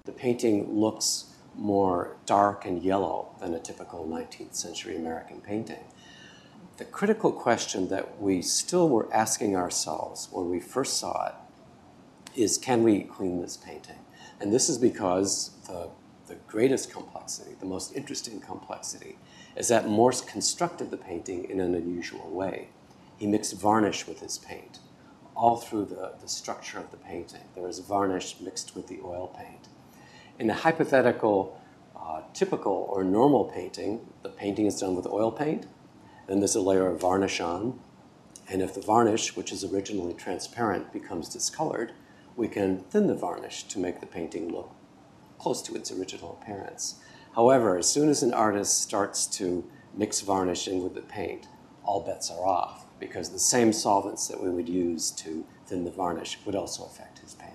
The painting looks more dark and yellow than a typical 19th century American painting. The critical question that we still were asking ourselves when we first saw it is, can we clean this painting? And this is because the greatest complexity, the most interesting complexity, is that Morse constructed the painting in an unusual way. He mixed varnish with his paint all through the structure of the painting. There is varnish mixed with the oil paint. In a hypothetical, typical or normal painting, the painting is done with oil paint, then there's a layer of varnish on, and if the varnish, which is originally transparent, becomes discolored, we can thin the varnish to make the painting look close to its original appearance. However, as soon as an artist starts to mix varnish in with the paint, all bets are off, because the same solvents that we would use to thin the varnish would also affect his paint.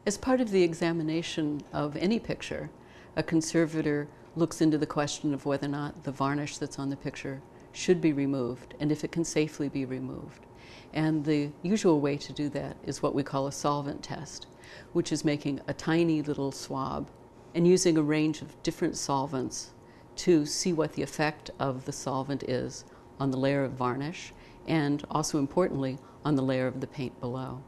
As part of the examination of any picture, a conservator looks into the question of whether or not the varnish that's on the picture should be removed, and if it can safely be removed. And the usual way to do that is what we call a solvent test, which is making a tiny little swab and using a range of different solvents to see what the effect of the solvent is on the layer of varnish, and also importantly, on the layer of the paint below.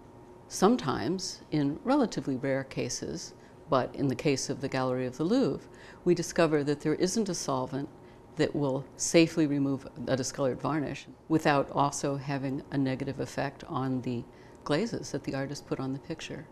Sometimes, in relatively rare cases, but in the case of the Gallery of the Louvre, we discover that there isn't a solvent that will safely remove a discolored varnish without also having a negative effect on the glazes that the artist put on the picture.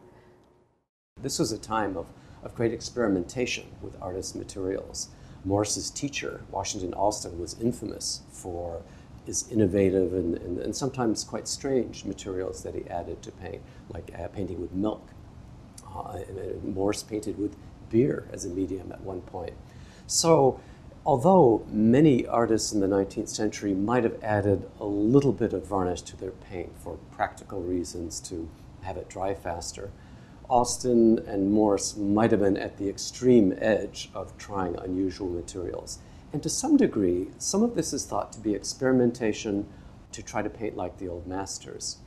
This was a time of great experimentation with artist materials. Morse's teacher, Washington Allston, was infamous for his innovative and sometimes quite strange materials that he added to paint, like painting with milk. Morse painted with beer as a medium at one point. So, although many artists in the 19th century might have added a little bit of varnish to their paint for practical reasons to have it dry faster, Allston and Morse might have been at the extreme edge of trying unusual materials. And to some degree, some of this is thought to be experimentation to try to paint like the old masters.